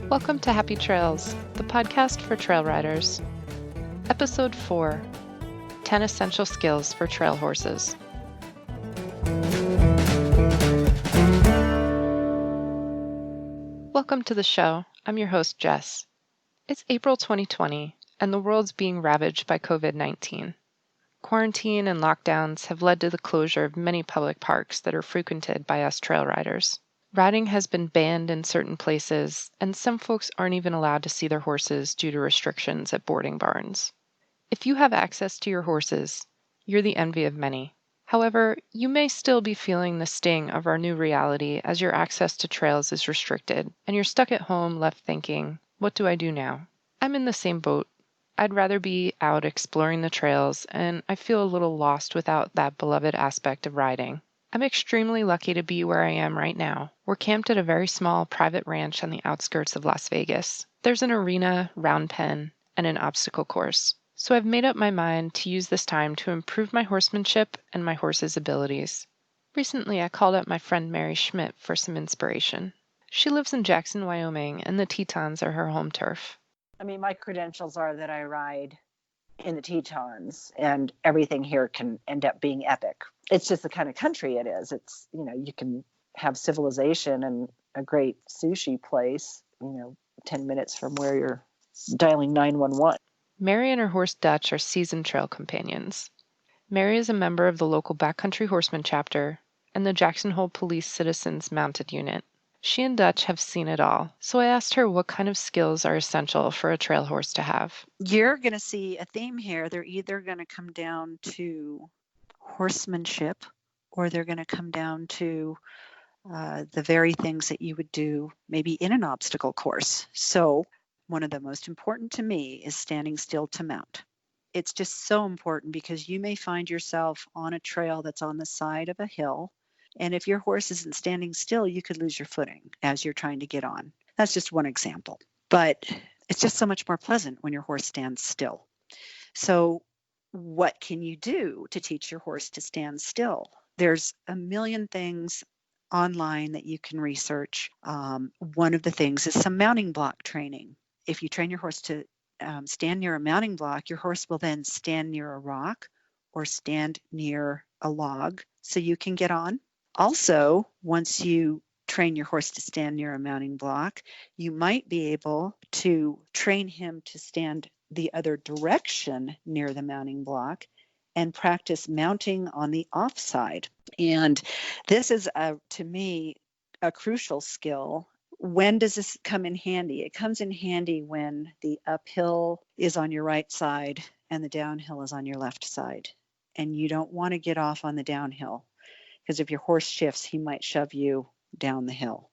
Welcome to Happy Trails, the podcast for trail riders. Episode 4, 10 Essential Skills for Trail Horses. Welcome to the show. I'm your host, Jess. It's April 2020, and the world's being ravaged by COVID-19. Quarantine and lockdowns have led to the closure of many public parks that are frequented by us trail riders. Riding has been banned in certain places, and some folks aren't even allowed to see their horses due to restrictions at boarding barns. If you have access to your horses, you're the envy of many. However, you may still be feeling the sting of our new reality as your access to trails is restricted, and you're stuck at home left thinking, what do I do now? I'm in the same boat. I'd rather be out exploring the trails, and I feel a little lost without that beloved aspect of riding. I'm extremely lucky to be where I am right now. We're camped at a very small private ranch on the outskirts of Las Vegas. There's an arena, round pen, and an obstacle course. So I've made up my mind to use this time to improve my horsemanship and my horse's abilities. Recently, I called up my friend Mary Schmitt for some inspiration. She lives in Jackson, Wyoming, and the Tetons are her home turf. I mean, my credentials are that I ride in the Tetons, and everything here can end up being epic. It's just the kind of country it is. It's, you can have civilization and a great sushi place, 10 minutes from where you're dialing 911. Mary and her horse Dutch are seasoned trail companions. Mary is a member of the local Backcountry Horseman chapter and the Jackson Hole Police Citizens Mounted Unit. She and Dutch have seen it all, so I asked her what kind of skills are essential for a trail horse to have. You're going to see a theme here. They're either going to come down to horsemanship, or they're going to come down to the very things that you would do maybe in an obstacle course. So one of the most important to me is standing still to mount. It's just so important because you may find yourself on a trail that's on the side of a hill. And if your horse isn't standing still, you could lose your footing as you're trying to get on. That's just one example. But it's just so much more pleasant when your horse stands still. So what can you do to teach your horse to stand still? There's a million things online that you can research. One of the things is some mounting block training. If you train your horse to stand near a mounting block, your horse will then stand near a rock or stand near a log so you can get on. Also, once you train your horse to stand near a mounting block, you might be able to train him to stand the other direction near the mounting block and practice mounting on the offside. And this is, to me, a crucial skill. When does this come in handy? It comes in handy when the uphill is on your right side and the downhill is on your left side. And you don't want to get off on the downhill, because if your horse shifts, he might shove you down the hill.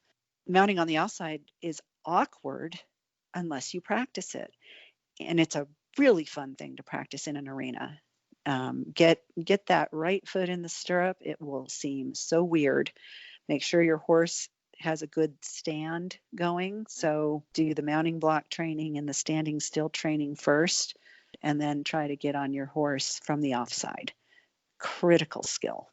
Mounting on the offside is awkward unless you practice it. And it's a really fun thing to practice in an arena. Get that right foot in the stirrup. It will seem so weird. Make sure your horse has a good stand going. So do the mounting block training and the standing still training first, and then try to get on your horse from the offside. Critical skill.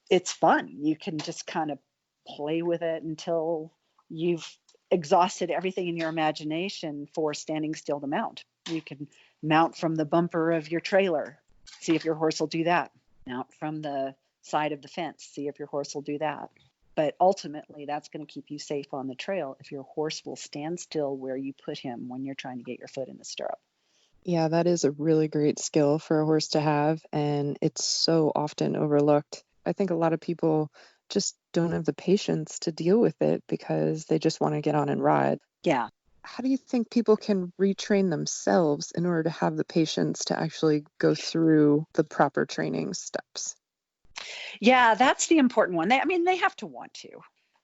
It's fun. You can just kind of play with it until you've exhausted everything in your imagination for standing still to mount. You can mount from the bumper of your trailer. See if your horse will do that. Mount from the side of the fence. See if your horse will do that. But ultimately, that's going to keep you safe on the trail if your horse will stand still where you put him when you're trying to get your foot in the stirrup. Yeah, that is a really great skill for a horse to have, and it's so often overlooked. I think a lot of people just don't have the patience to deal with it because they just want to get on and ride. Yeah. How do you think people can retrain themselves in order to have the patience to actually go through the proper training steps? Yeah, that's the important one. They have to want to.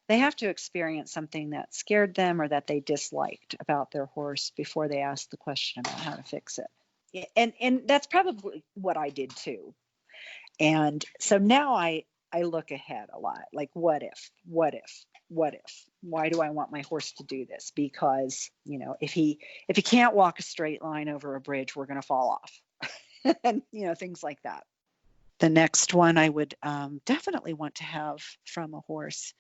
They have to experience something that scared them or that they disliked about their horse before they ask the question about how to fix it. And that's probably what I did too. And so now I look ahead a lot, like what if? Why do I want my horse to do this? Because, if he can't walk a straight line over a bridge, we're going to fall off. And, things like that. The next one I would definitely want to have from a horse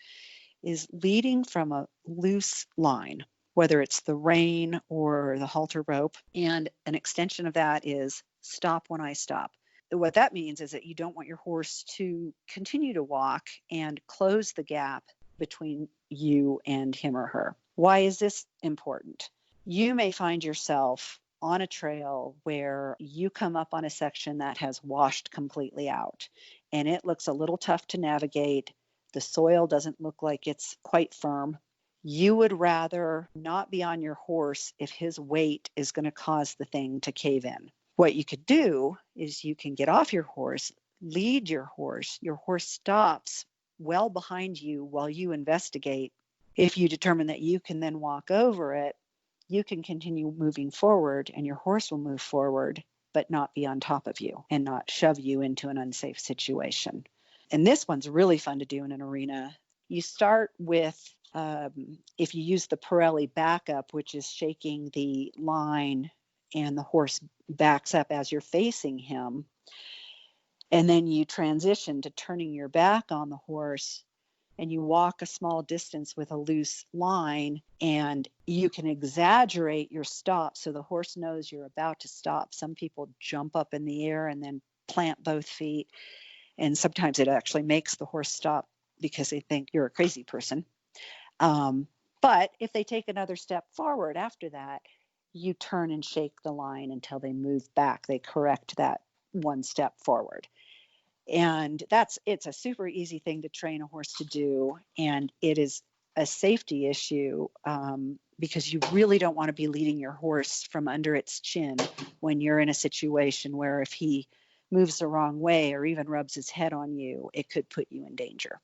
is leading from a loose line, whether it's the rein or the halter rope. And an extension of that is stop when I stop. What that means is that you don't want your horse to continue to walk and close the gap between you and him or her. Why is this important? You may find yourself on a trail where you come up on a section that has washed completely out and it looks a little tough to navigate. The soil doesn't look like it's quite firm. You would rather not be on your horse if his weight is going to cause the thing to cave in. What you could do is you can get off your horse, lead your horse stops well behind you while you investigate. If you determine that you can then walk over it, you can continue moving forward and your horse will move forward, but not be on top of you and not shove you into an unsafe situation. And this one's really fun to do in an arena. You start with, if you use the Pirelli backup, which is shaking the line and the horse backs up as you're facing him, and then you transition to turning your back on the horse and you walk a small distance with a loose line, and you can exaggerate your stop so the horse knows you're about to stop. Some people jump up in the air and then plant both feet, and sometimes it actually makes the horse stop because they think you're a crazy person. But if they take another step forward after that, you turn and shake the line until they move back. They correct that one step forward. And it's a super easy thing to train a horse to do. And it is a safety issue because you really don't want to be leading your horse from under its chin when you're in a situation where if he moves the wrong way or even rubs his head on you, it could put you in danger.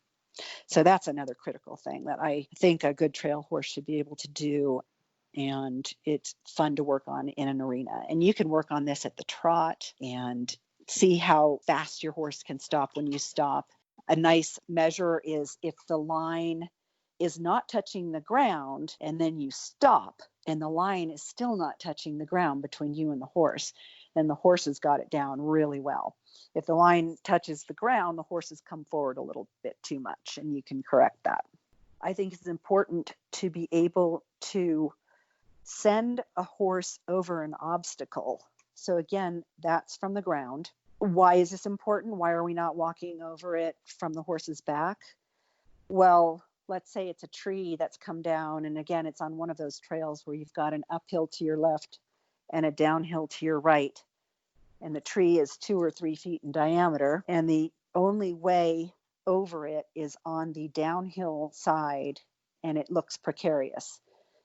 So that's another critical thing that I think a good trail horse should be able to do. And it's fun to work on in an arena. And you can work on this at the trot and see how fast your horse can stop when you stop. A nice measure is if the line is not touching the ground and then you stop and the line is still not touching the ground between you and the horse, then the horse has got it down really well. If the line touches the ground, the horse has come forward a little bit too much and you can correct that. I think it's important to be able to send a horse over an obstacle. So again, that's from the ground. Why is this important? Why are we not walking over it from the horse's back? Well, let's say it's a tree that's come down. And again, it's on one of those trails where you've got an uphill to your left and a downhill to your right. And the tree is 2 or 3 feet in diameter. And the only way over it is on the downhill side, and it looks precarious.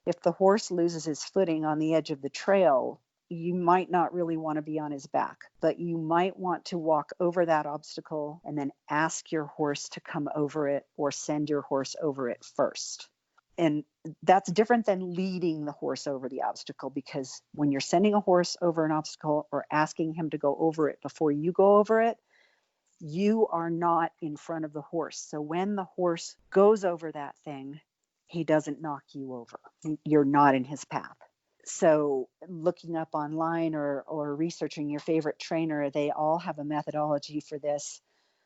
If the horse loses his footing on the edge of the trail, you might not really want to be on his back, but you might want to walk over that obstacle and then ask your horse to come over it or send your horse over it first. And that's different than leading the horse over the obstacle, because when you're sending a horse over an obstacle or asking him to go over it before you go over it, you are not in front of the horse. So when the horse goes over that thing, he doesn't knock you over. You're not in his path. So looking up online or researching your favorite trainer, they all have a methodology for this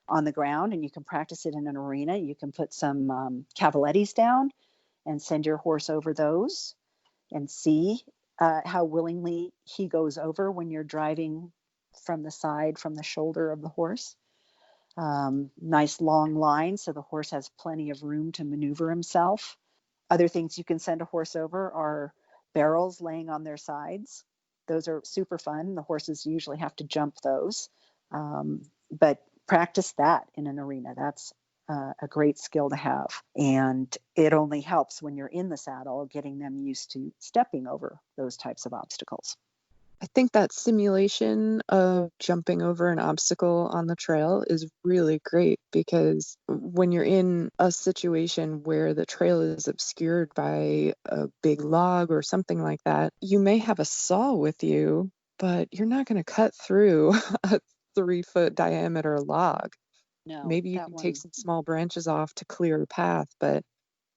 on the ground, and you can practice it in an arena. You can put some cavalettis down and send your horse over those and see how willingly he goes over when you're driving from the side, from the shoulder of the horse. Nice long line so the horse has plenty of room to maneuver himself. Other things you can send a horse over are barrels laying on their sides. Those are super fun. The horses usually have to jump those. But practice that in an arena. That's a great skill to have. And it only helps when you're in the saddle, getting them used to stepping over those types of obstacles. I think that simulation of jumping over an obstacle on the trail is really great, because when you're in a situation where the trail is obscured by a big log or something like that, you may have a saw with you, but you're not going to cut through a 3-foot diameter log. No, Maybe you can take some small branches off to clear a path, but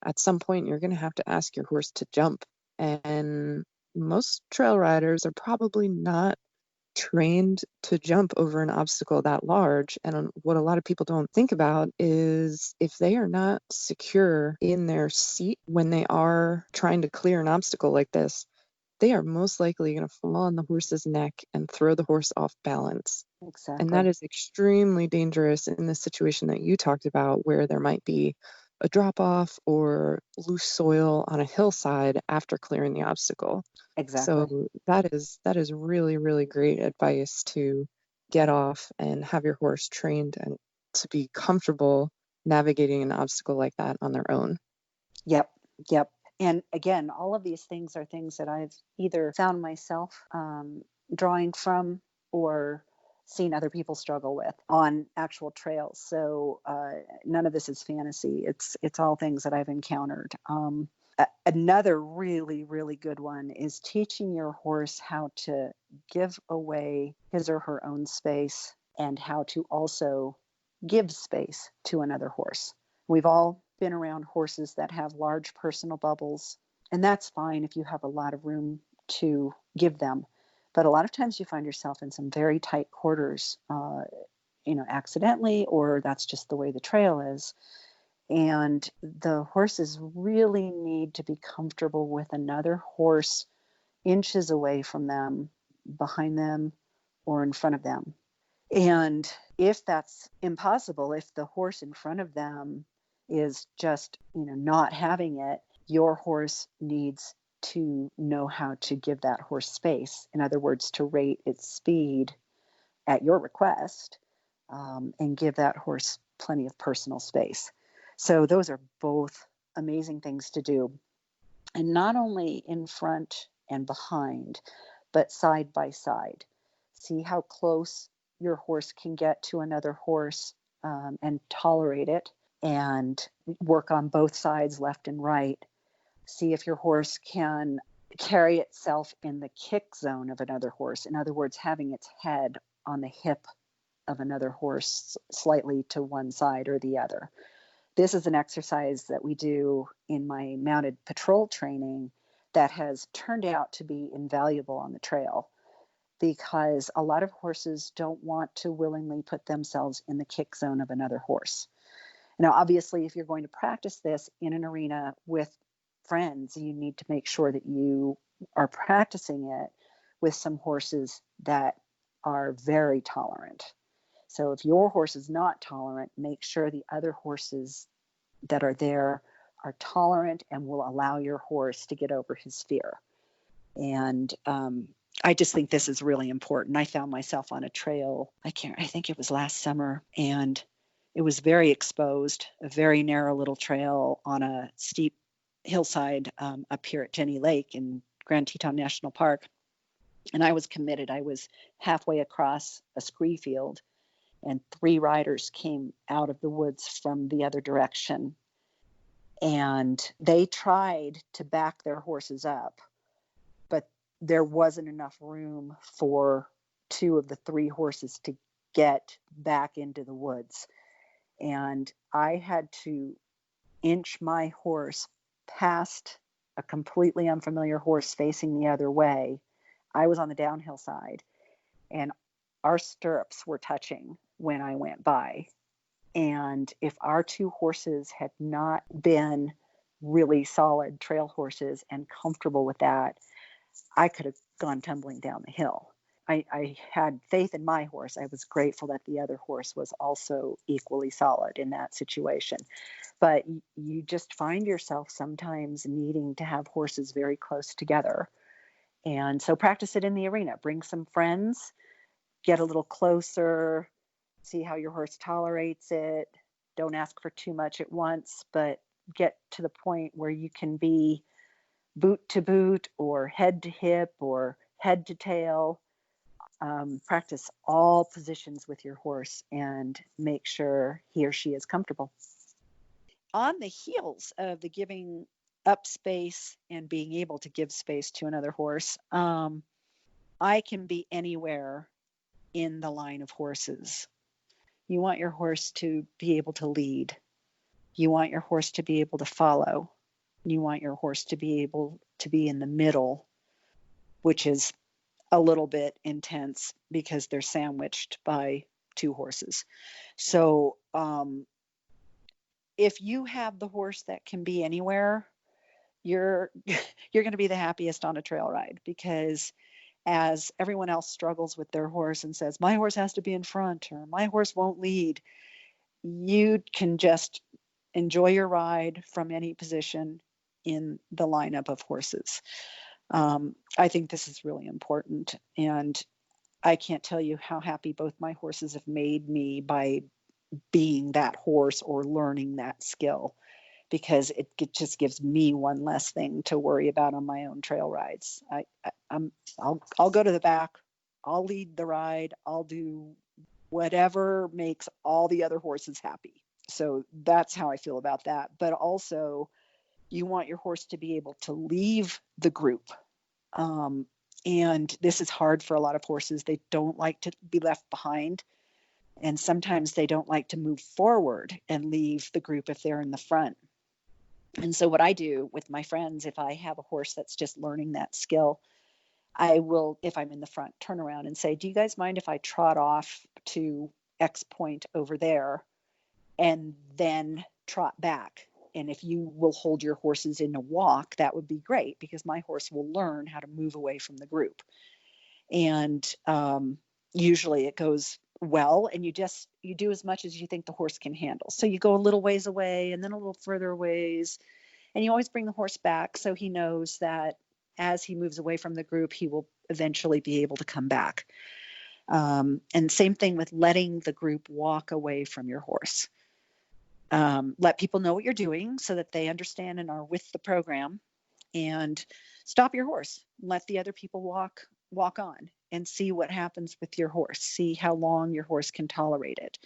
at some point you're going to have to ask your horse to jump. And most trail riders are probably not trained to jump over an obstacle that large. And what a lot of people don't think about is if they are not secure in their seat when they are trying to clear an obstacle like this, they are most likely going to fall on the horse's neck and throw the horse off balance. And that Exactly. is extremely dangerous in the situation that you talked about, where there might be a drop off or loose soil on a hillside after clearing the obstacle. Exactly. So that is really, really great advice to get off and have your horse trained and to be comfortable navigating an obstacle like that on their own. Yep. Yep. And again, all of these things are things that I've either found myself drawing from or seen other people struggle with on actual trails. So none of this is fantasy. It's all things that I've encountered. Another really, really good one is teaching your horse how to give away his or her own space and how to also give space to another horse. We've all been around horses that have large personal bubbles, and that's fine if you have a lot of room to give them. But a lot of times you find yourself in some very tight quarters, accidentally, or that's just the way the trail is. And the horses really need to be comfortable with another horse inches away from them, behind them, or in front of them. And if that's impossible, if the horse in front of them is just, not having it, your horse needs to know how to give that horse space. In other words, to rate its speed at your request, and give that horse plenty of personal space. So those are both amazing things to do. And not only in front and behind, but side by side. See how close your horse can get to another horse, and tolerate it, and work on both sides, left and right. See if your horse can carry itself in the kick zone of another horse. In other words, having its head on the hip of another horse slightly to one side or the other. This is an exercise that we do in my mounted patrol training that has turned out to be invaluable on the trail, because a lot of horses don't want to willingly put themselves in the kick zone of another horse. Now, obviously, if you're going to practice this in an arena with friends, you need to make sure that you are practicing it with some horses that are very tolerant. So if your horse is not tolerant, make sure the other horses that are there are tolerant and will allow your horse to get over his fear. And I just think this is really important. I found myself on a trail, I think it was last summer, and it was very exposed, a very narrow little trail on a steep hillside up here at Jenny Lake in Grand Teton National Park. And I was committed. I was halfway across a scree field, and 3 riders came out of the woods from the other direction. And they tried to back their horses up, but there wasn't enough room for 2 of the 3 horses to get back into the woods. And I had to inch my horse past a completely unfamiliar horse facing the other way. I was on the downhill side, and our stirrups were touching when I went by. And if our 2 horses had not been really solid trail horses and comfortable with that, I could have gone tumbling down the hill. I had faith in my horse. I was grateful that the other horse was also equally solid in that situation. But you just find yourself sometimes needing to have horses very close together. And so practice it in the arena. Bring some friends, get a little closer, see how your horse tolerates it. Don't ask for too much at once, but get to the point where you can be boot to boot or head to hip or head to tail. Practice all positions with your horse and make sure he or she is comfortable. On the heels of the giving up space and being able to give space to another horse, I can be anywhere in the line of horses. You want your horse to be able to lead. You want your horse to be able to follow. You want your horse to be able to be in the middle, which is a little bit intense because they're sandwiched by two horses. So if you have the horse that can be anywhere, you're you're going to be the happiest on a trail ride, because as everyone else struggles with their horse and says, my horse has to be in front or my horse won't lead, you can just enjoy your ride from any position in the lineup of horses. I think this is really important. And I can't tell you how happy both my horses have made me by being that horse or learning that skill, because it just gives me one less thing to worry about on my own trail rides. I'll go to the back, I'll lead the ride, I'll do whatever makes all the other horses happy. So that's how I feel about that. But also, you want your horse to be able to leave the group. And this is hard for a lot of horses. They don't like to be left behind. And sometimes they don't like to move forward and leave the group if they're in the front. And so what I do with my friends, if I have a horse that's just learning that skill, I will, if I'm in the front, turn around and say, do you guys mind if I trot off to X point over there and then trot back? And if you will hold your horses in a walk, that would be great, because my horse will learn how to move away from the group. And usually it goes well, and you do as much as you think the horse can handle. So you go a little ways away and then a little further ways, and you always bring the horse back so he knows that as he moves away from the group, he will eventually be able to come back. And same thing with letting the group walk away from your horse. Let people know what you're doing so that they understand and are with the program, and stop your horse. Let the other people walk on and see what happens with your horse. See how long your horse can tolerate it.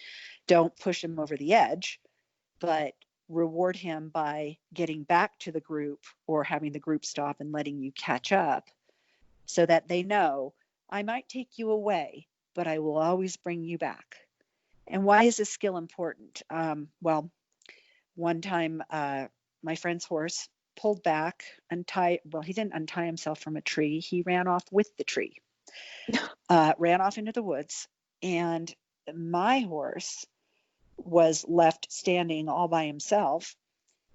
Don't push him over the edge, but reward him by getting back to the group or having the group stop and letting you catch up, so that they know, I might take you away, but I will always bring you back. And why is this skill important? Well, one time my friend's horse pulled back, he didn't untie himself from a tree. He ran off with the tree, ran off into the woods. And my horse was left standing all by himself.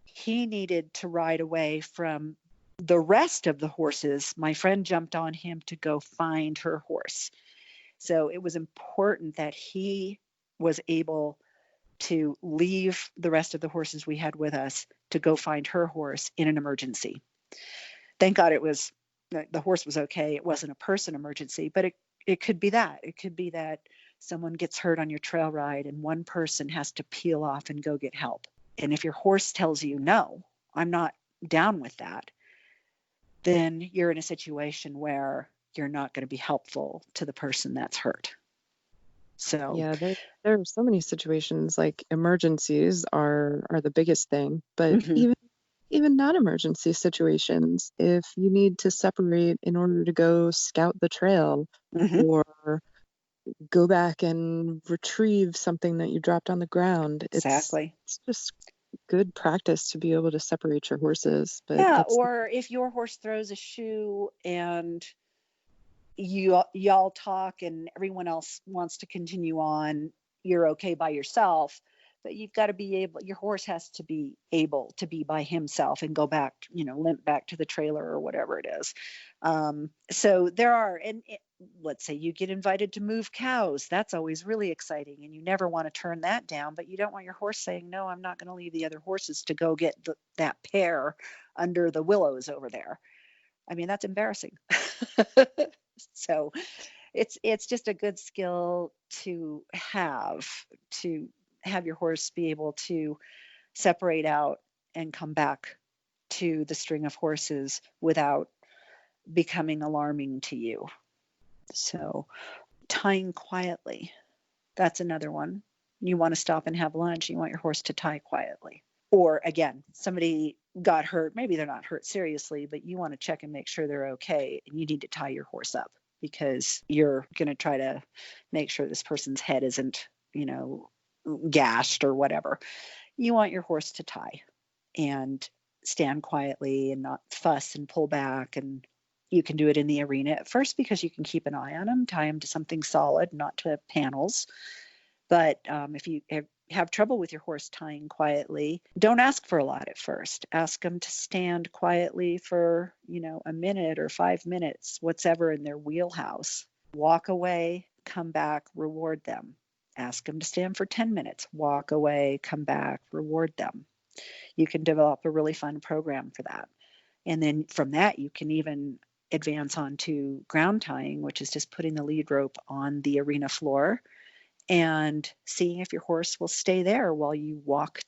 He needed to ride away from the rest of the horses. My friend jumped on him to go find her horse. So it was important that he was able to leave the rest of the horses we had with us to go find her horse in an emergency. Thank God the horse was okay. It wasn't a person emergency, but it could be that. It could be that someone gets hurt on your trail ride and one person has to peel off and go get help. And if your horse tells you, no, I'm not down with that, then you're in a situation where you're not going to be helpful to the person that's hurt. So yeah, there are so many situations, like emergencies are the biggest thing, but even non-emergency situations, if you need to separate in order to go scout the trail or go back and retrieve something that you dropped on the ground, exactly. It's just good practice to be able to separate your horses. But yeah, or if your horse throws a shoe and y'all talk and everyone else wants to continue on, you're okay by yourself, but you've got to be able, your horse has to be able to be by himself and go back, limp back to the trailer or whatever it is. So there are, let's say you get invited to move cows. That's always really exciting, and you never want to turn that down, but you don't want your horse saying, no, I'm not going to leave the other horses to go get that pear under the willows over there. I mean, that's embarrassing. So it's just a good skill to have your horse be able to separate out and come back to the string of horses without becoming alarming to you. So tying quietly, that's another one. You want to stop and have lunch, you want your horse to tie quietly. Or again, somebody got hurt, maybe they're not hurt seriously, but you want to check and make sure they're okay, and you need to tie your horse up because you're going to try to make sure this person's head isn't, gashed or whatever. You want your horse to tie and stand quietly and not fuss and pull back and You can do it in the arena at first because you can keep an eye on them, tie them to something solid, not to panels. But if you have trouble with your horse tying quietly, don't ask for a lot at first. Ask them to stand quietly for, a minute or 5 minutes, whatever in their wheelhouse. Walk away, come back, reward them. Ask them to stand for 10 minutes, walk away, come back, reward them. You can develop a really fun program for that. And then from that, you can even advance on to ground tying, which is just putting the lead rope on the arena floor and seeing if your horse will stay there while you walk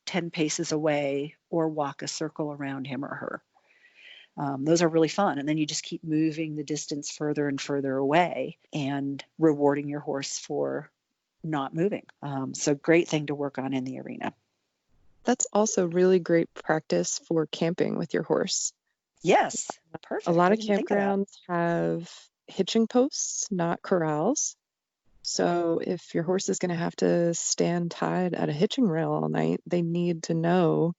10 paces away or walk a circle around him or her. Those are really fun. And then you just keep moving the distance further and further away and rewarding your horse for not moving. So great thing to work on in the arena. That's also really great practice for camping with your horse. Yes, perfect. A lot I of didn't think of that. campgrounds have hitching posts, not corrals. So if your horse is going to have to stand tied at a hitching rail all night, they need to know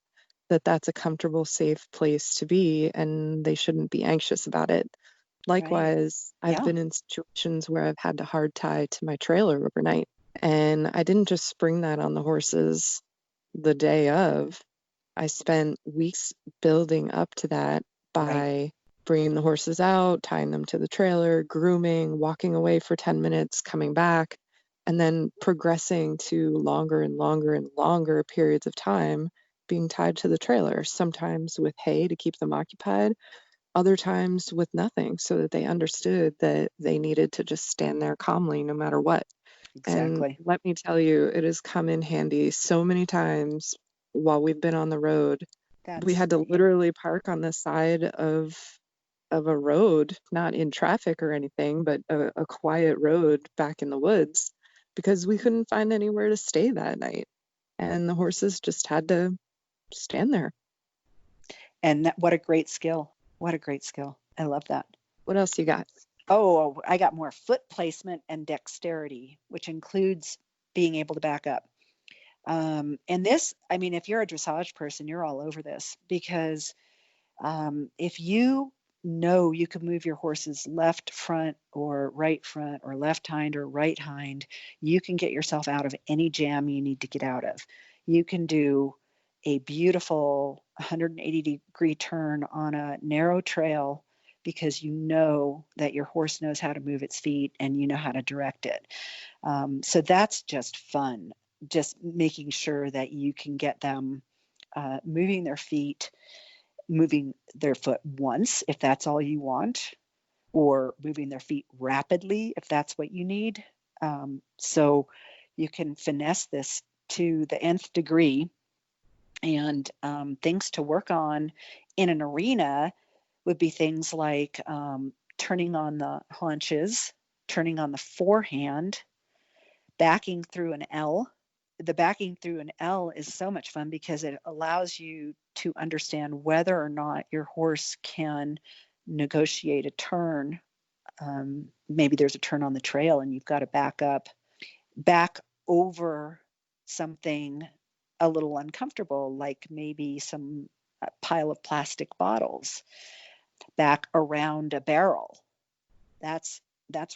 that that's a comfortable, safe place to be, and they shouldn't be anxious about it. Likewise, I've been in situations where I've had to hard tie to my trailer overnight, and I didn't just spring that on the horses the day of. I spent weeks building up to that by bringing the horses out, tying them to the trailer, grooming, walking away for 10 minutes, coming back, and then progressing to longer and longer and longer periods of time being tied to the trailer, sometimes with hay to keep them occupied, other times with nothing, so that they understood that they needed to just stand there calmly no matter what. Exactly. And let me tell you, it has come in handy so many times while we've been on the road. We had to literally park on the side of a road, not in traffic or anything, but a quiet road back in the woods, because we couldn't find anywhere to stay that night. And the horses just had to stand there. And what a great skill. What a great skill. I love that. What else you got? Oh, I got more foot placement and dexterity, which includes being able to back up. And this, if you're a dressage person, you're all over this, because if you know you can move your horse's left front or left hind or right hind, you can get yourself out of any jam you need to get out of. You can do a beautiful 180-degree turn on a narrow trail because you know that your horse knows how to move its feet and you know how to direct it. So that's just fun, just making sure that you can get them moving their feet, moving their foot once, if that's all you want, or moving their feet rapidly, if that's what you need. So you can finesse this to the nth degree. And things to work on in an arena would be things like turning on the haunches, turning on the forehand, backing through an L. The backing through an L is so much fun because it allows you to understand whether or not your horse can negotiate a turn. Maybe there's a turn on the trail and you've got to back over something a little uncomfortable, like maybe some pile of plastic bottles, back around a barrel. That's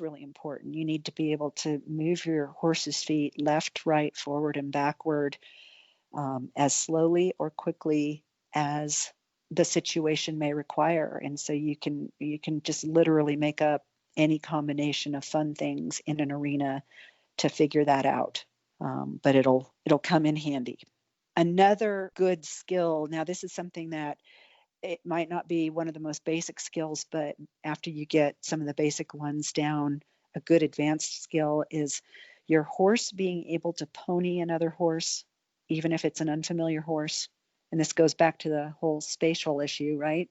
really important. You need to be able to move your horse's feet left, right, forward, and backward as slowly or quickly as the situation may require. And so you can just literally make up any combination of fun things in an arena to figure that out. But it'll come in handy. Another good skill. Now, this is something that it might not be one of the most basic skills, but after you get some of the basic ones down, a good advanced skill is your horse being able to pony another horse, even if it's an unfamiliar horse. And this goes back to the whole spatial issue, right?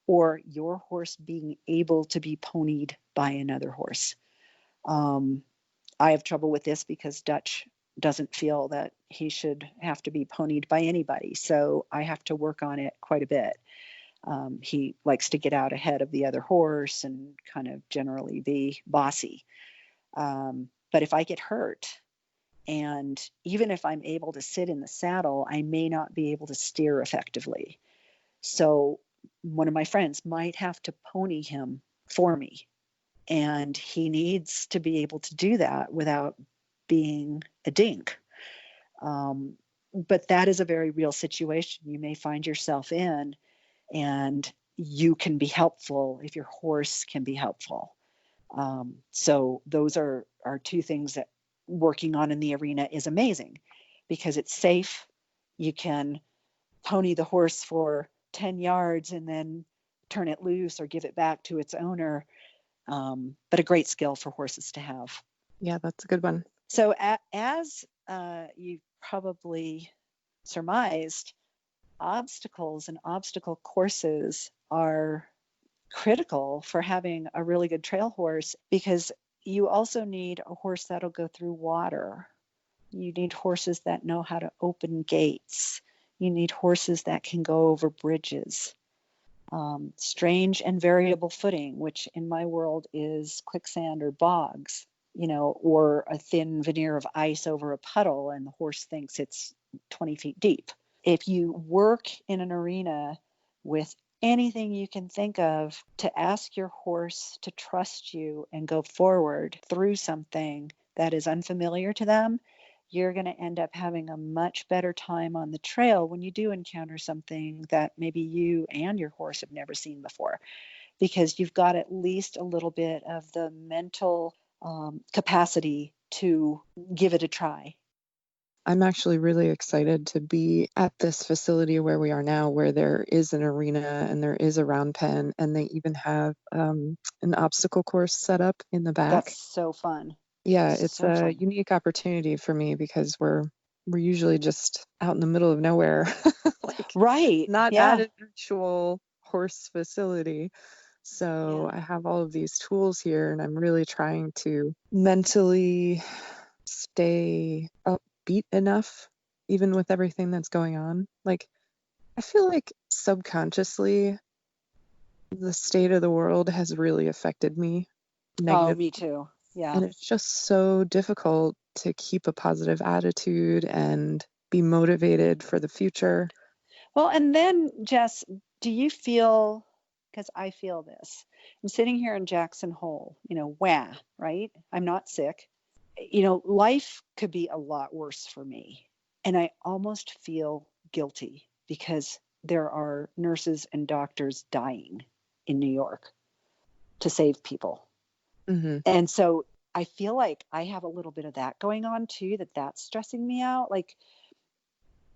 Or your horse being able to be ponied by another horse. I have trouble with this because Dutch doesn't feel that he should have to be ponied by anybody. So I have to work on it quite a bit. He likes to get out ahead of the other horse and kind of generally be bossy. But if I get hurt, and even if I'm able to sit in the saddle, I may not be able to steer effectively. So one of my friends might have to pony him for me. And he needs to be able to do that without being a dink. But that is a very real situation you may find yourself in, and you can be helpful if your horse can be helpful. So those are two things that working on in the arena is amazing, because it's safe. You can pony the horse for 10 yards and then turn it loose or give it back to its owner. But a great skill for horses to have. Yeah, that's a good one. So as you probably surmised, obstacles and obstacle courses are critical for having a really good trail horse, because you also need a horse that'll go through water. You need horses that know how to open gates. You need horses that can go over bridges. Strange and variable footing, which in my world is quicksand or bogs, or a thin veneer of ice over a puddle and the horse thinks it's 20 feet deep. If you work in an arena with anything you can think of to ask your horse to trust you and go forward through something that is unfamiliar to them, you're going to end up having a much better time on the trail when you do encounter something that maybe you and your horse have never seen before, because you've got at least a little bit of the mental capacity to give it a try. I'm actually really excited to be at this facility where we are now, where there is an arena and there is a round pen, and they even have an obstacle course set up in the back. That's so fun. Yeah, it's So a fun. unique opportunity for me, because we're usually just out in the middle of nowhere, Right. not Yeah. at an actual horse facility. So I have all of these tools here, and I'm really trying to mentally stay upbeat enough, even with everything that's going on. I feel like subconsciously, the state of the world has really affected me negatively. Oh, me too. Yeah. And it's just so difficult to keep a positive attitude and be motivated for the future. Well, and then, Jess, do you feel, because I feel this, I'm sitting here in Jackson Hole, right? I'm not sick. Life could be a lot worse for me. And I almost feel guilty because there are nurses and doctors dying in New York to save people. Mm-hmm. And so I feel like I have a little bit of that going on too, that's stressing me out. Like,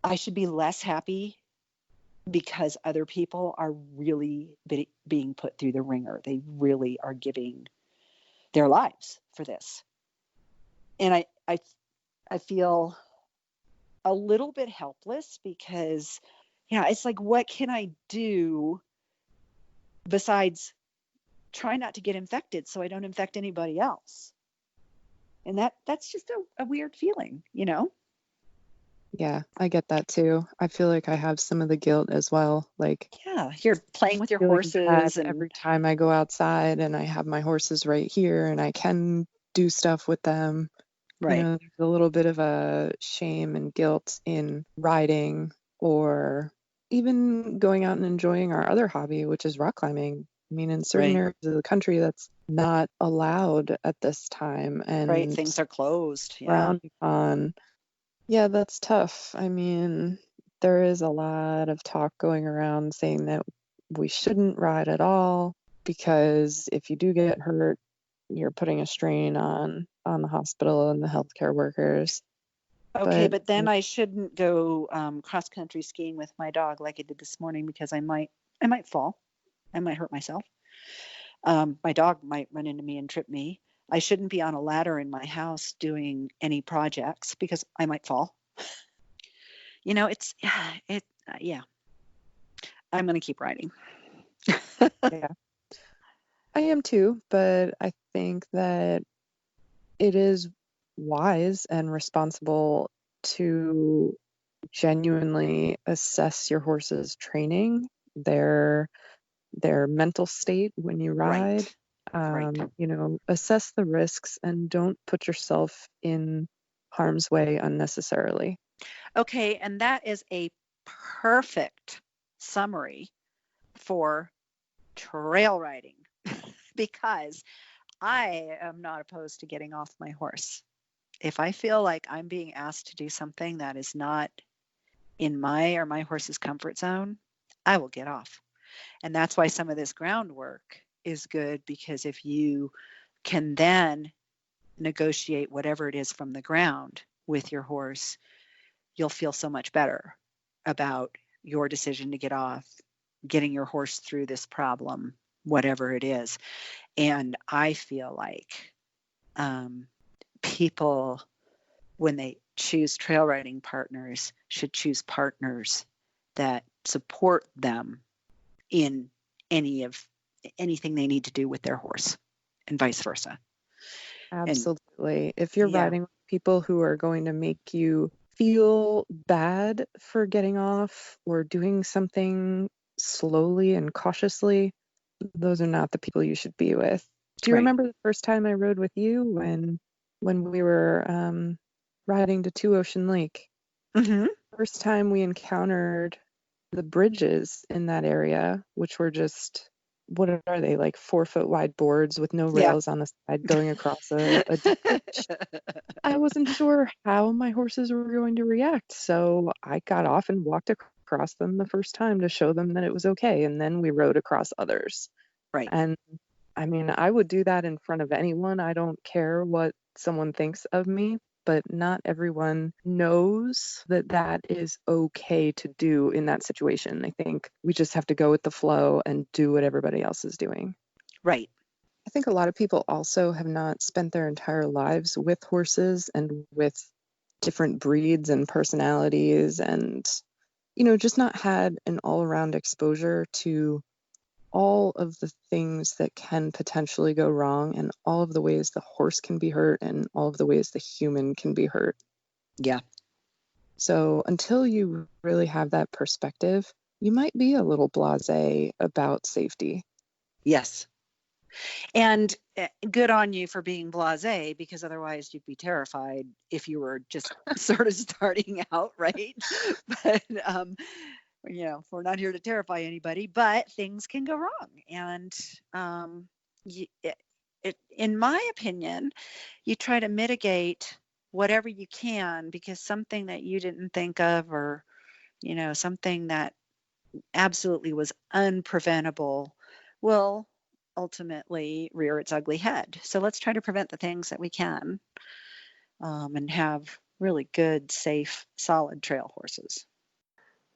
I should be less happy because other people are really being put through the ringer. They really are giving their lives for this. And I feel a little bit helpless because, it's like, what can I do besides try not to get infected so I don't infect anybody else? And that's just a weird feeling, Yeah, I get that too. I feel like I have some of the guilt as well. You're playing with your horses, and every time I go outside and I have my horses right here and I can do stuff with them. right. There's a little bit of a shame and guilt in riding, or even going out and enjoying our other hobby, which is rock climbing. I mean, in certain Right. areas of the country, that's not allowed at this time. And Right, things are closed. Yeah. frowned upon. Yeah, that's tough. I mean, there is a lot of talk going around saying that we shouldn't ride at all, because if you do get hurt, you're putting a strain on the hospital and the healthcare workers. Okay, but then I shouldn't go cross country skiing with my dog like I did this morning, because I might fall. I might hurt myself. My dog might run into me and trip me. I shouldn't be on a ladder in my house doing any projects because I might fall. Yeah. I'm going to keep riding. Yeah, I am too, but I think that it is wise and responsible to genuinely assess your horse's training, their mental state when you ride. Right. Assess the risks and don't put yourself in harm's way unnecessarily. Okay, and that is a perfect summary for trail riding because I am not opposed to getting off my horse. If I feel like I'm being asked to do something that is not in my or my horse's comfort zone, I will get off. And that's why some of this groundwork is good, because if you can then negotiate whatever it is from the ground with your horse, you'll feel so much better about your decision to get off, getting your horse through this problem, whatever it is. And I feel like people, when they choose trail riding partners, should choose partners that support them in anything they need to do with their horse, and vice versa. Absolutely. If you're Yeah. riding with people who are going to make you feel bad for getting off or doing something slowly and cautiously, those are not the people you should be with. Do you Right. remember the first time I rode with you when we were riding to Two Ocean Lake? Mm-hmm. First time we encountered the bridges in that area, which were just, what are they, like 4-foot wide boards with no Yeah. rails on the side going across a ditch. I wasn't sure how my horses were going to react, so I got off and walked across them the first time to show them that it was okay, and then we rode across others. Right. And I mean, I would do that in front of anyone. I don't care what someone thinks of me, but not everyone knows that that is okay to do in that situation. I think we just have to go with the flow and do what everybody else is doing. Right. I think a lot of people also have not spent their entire lives with horses and with different breeds and personalities, and, just not had an all-around exposure to all of the things that can potentially go wrong and all of the ways the horse can be hurt and all of the ways the human can be hurt. Yeah. So until you really have that perspective, you might be a little blasé about safety. Yes. And good on you for being blasé, because otherwise you'd be terrified if you were just sort of starting out, right? But we're not here to terrify anybody, but things can go wrong. And in my opinion, you try to mitigate whatever you can, because something that you didn't think of, or something that absolutely was unpreventable, will ultimately rear its ugly head. So let's try to prevent the things that we can, and have really good, safe, solid trail horses.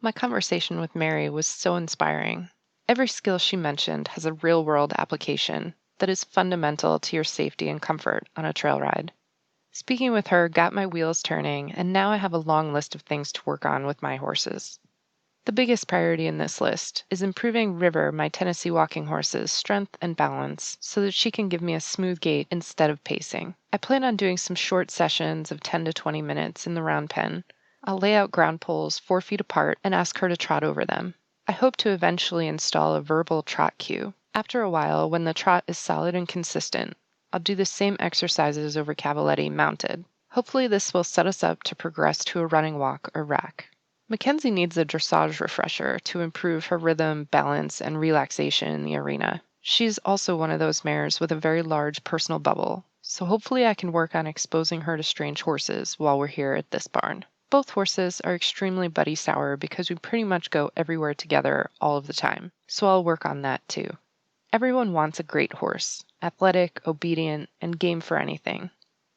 My conversation with Mary was so inspiring. Every skill she mentioned has a real-world application that is fundamental to your safety and comfort on a trail ride. Speaking with her got my wheels turning, and now I have a long list of things to work on with my horses. The biggest priority in this list is improving River, my Tennessee walking horse's strength and balance, so that she can give me a smooth gait instead of pacing. I plan on doing some short sessions of 10 to 20 minutes in the round pen. I'll lay out ground poles 4 feet apart and ask her to trot over them. I hope to eventually install a verbal trot cue. After a while, when the trot is solid and consistent, I'll do the same exercises over cavaletti mounted. Hopefully this will set us up to progress to a running walk or rack. Mackenzie needs a dressage refresher to improve her rhythm, balance, and relaxation in the arena. She's also one of those mares with a very large personal bubble, so hopefully I can work on exposing her to strange horses while we're here at this barn. Both horses are extremely buddy sour because we pretty much go everywhere together all of the time, so I'll work on that too. Everyone wants a great horse, athletic, obedient, and game for anything.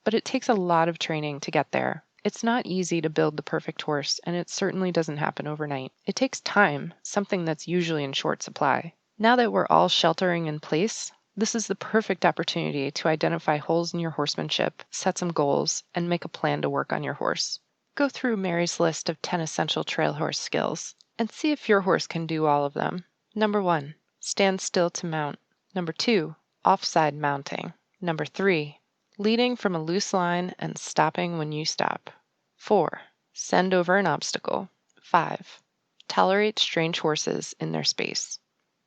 But it takes a lot of training to get there. It's not easy to build the perfect horse, and it certainly doesn't happen overnight. It takes time, something that's usually in short supply. Now that we're all sheltering in place, this is the perfect opportunity to identify holes in your horsemanship, set some goals, and make a plan to work on your horse. Go through Mary's list of 10 essential trail horse skills and see if your horse can do all of them. Number 1, stand still to mount. Number 2, offside mounting. Number 3, leading from a loose line and stopping when you stop. 4, send over an obstacle. 5, tolerate strange horses in their space.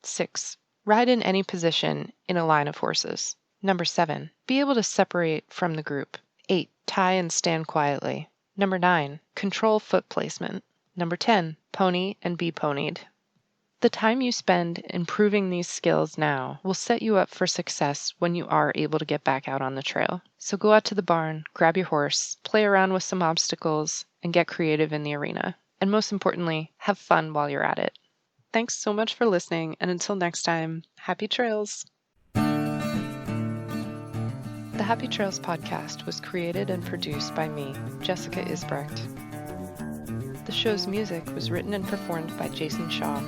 6, ride in any position in a line of horses. Number 7, be able to separate from the group. 8, tie and stand quietly. Number 9, control foot placement. Number 10, pony and be ponied. The time you spend improving these skills now will set you up for success when you are able to get back out on the trail. So go out to the barn, grab your horse, play around with some obstacles, and get creative in the arena. And most importantly, have fun while you're at it. Thanks so much for listening, and until next time, happy trails! The Happy Trails podcast was created and produced by me, Jessica Isbrecht. The show's music was written and performed by Jason Shaw.